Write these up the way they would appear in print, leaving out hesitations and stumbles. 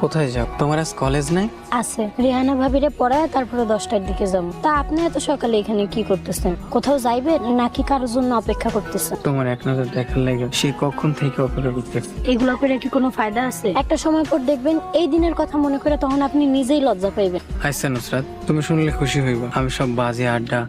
কোথায় যাও? তোমার আজ কলেজ নাই? আছে, রিহানা ভাবিরে পড়ায় তারপরে 10টার দিকে যাবো। তা আপনি এত সকালে এখানে কি করতেছেন? কোথাও যাইবেন নাকি কারোর জন্য অপেক্ষা করতেছেন? তোমার এক নজর দেখার লাগে সে কখন থেকে অপেক্ষা করতেছে। এগুলো করে কি কোনো ফায়দা আছে? একটা সময় পর দেখবেন এই দিনের কথা মনে করে তখন আপনি নিজেই লজ্জা পাইবেন। আচ্ছা নুসরাত, তুমি শুনলে খুশি হইবা। আমি সব বাজে আড্ডা,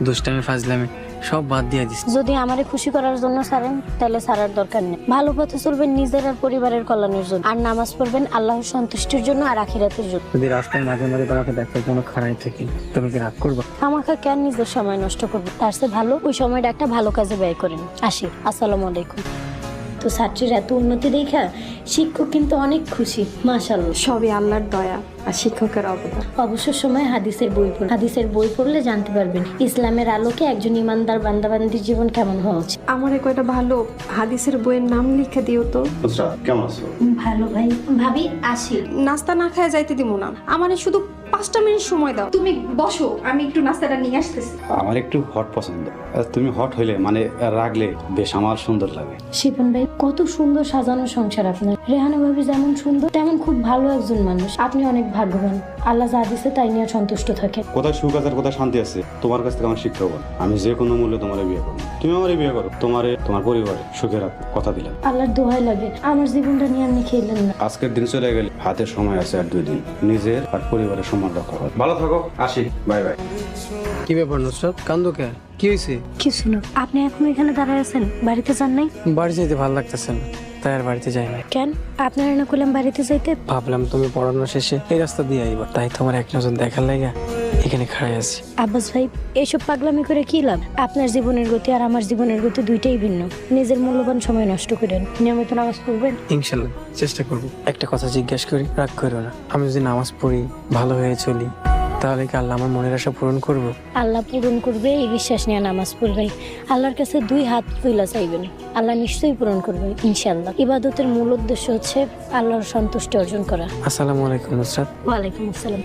দুষ্টামি, ফাজলামি সব বাদ দিয়ে দিচ্ছি। যদি আমারে খুশি করার জন্য ছাড়েন তাহলে ছাড়ার দরকার নেই। ভালো পথে চলবেন নিজের আর পরিবারের কল্যাণের জন্য, আর নামাজ পড়বেন আল্লাহর সন্তুষ্টির জন্য আর আখিরাতের জন্য। যদি রাস্তায় মাঝে মাঝে তোমাকে দেখার জন্য খাড়াই থাকি, তুমি কি রাগ করবা? আমাকে কেন নিজের সময় নষ্ট করবে? তার চেয়ে ভালো ওই সময়টা একটা ভালো কাজে ব্যয় করেন। আসি, আসসালামু আলাইকুম। তো ছাত্রীর এত উন্নতি দেখা শিক্ষক কিন্তু অনেক খুশি, মাশাআল্লাহ। সবই আল্লাহর দয়া আর শিক্ষকের অবদান। অবসর সময় হাদিসের বই পড়ুন। হাদিসের বই পড়লে জানতে পারবেন ইসলামের আলোকে একজন ইমানদার বান্দাবান্দির জীবন কেমন হওয়া উচিত। আমার কয়টা ভালো হাদিসের বইয়ের নাম লিখে দিও তো। কেমন আছো? ভালো ভাই। ভাবি আসি। নাস্তা না খায় যাইতে দিব না, আমার শুধু 5টা মিনিট সময় দাও। তুমি বসো, আমি একটু নাস্তাটা নিয়ে আসতেছি। আমার একটু হট পছন্দ। তুমি হট হইলে মানে রাগলে বেশ আমার সুন্দর লাগে। শিপন ভাই, কত সুন্দর সাজানো সংসার আপনার। রেহানা ভাবি যেমন সুন্দর তেমন খুব ভালো একজন মানুষ। আপনি অনেক ভাগ্যবান, আল্লাহ যা দিছে তাই নিয়ে সন্তুষ্ট থাকেন। কোথায় সুখ আছে আর কোথায় শান্তি আছে তোমার কাছ থেকে আমার শিক্ষা হবো। আমি যে কোনো মূল্যে তোমার বিয়ে করবো, তুমি আমার বিয়ে করো, তোমার পরিবারে সুখে রাখো, কথা দিলাম। আল্লাহর দোহাই লাগে আমার জীবনটা নিয়ে আপনি খেলেন না। আজকের দিন চলে গেলে হাতে সময় আছে আর 2 দিন, নিজের আর পরিবারের সম্মান রক্ষা করো। ভালো থাকো, আসি, বাই বাই। কি ব্যাপার নুসরাত, কান্দো কে? কি হয়েছে? কিছু না। আপনি এখন এখানে দাঁড়ায় আছেন, বাড়িতে যান নাই? বাড়ি যেতে ভালো লাগতেছে না, তাই আর বাড়িতে যাই না। কেন? আপনারা না করলাম বাড়িতে যাইতে? ভাবলাম তুমি পড়ানো শেষে এই রাস্তা দিয়ে আইবা, তাই তোমার এক নজর দেখার লাগে এখানে খাড়াই আছি। আব্বাস ভাই, এইসব পাগলামি করে কি লাভ? আপনার জীবনের গতি আর আমার জীবনের গতি দুইটাই ভিন্ন। নিজের মূল্যবান সময় নষ্ট করেন। নিয়মিত নামাজ পড়বেন। ইনশাল্লাহ চেষ্টা করবো। একটা কথা জিজ্ঞাসা করি, রাগ করো না। আমি যদি নামাজ পড়ি, ভালো হয়ে চলি, তাহলে কি আল্লাহ আমার মনের আশা পূরণ করবো? আল্লাহ পূরণ করবে এই বিশ্বাস নিয়ে নামাজ পড়বে। আল্লাহর কাছে 2 হাত তুলে চাইবেন, আল্লাহ নিশ্চয়ই পূরণ করবে ইনশাআল্লাহ। ইবাদতের মূল উদ্দেশ্য হচ্ছে আল্লাহর সন্তুষ্টি অর্জন করা। আসসালামু আলাইকুম নুসরাত। ওয়ালাইকুম আসসালাম।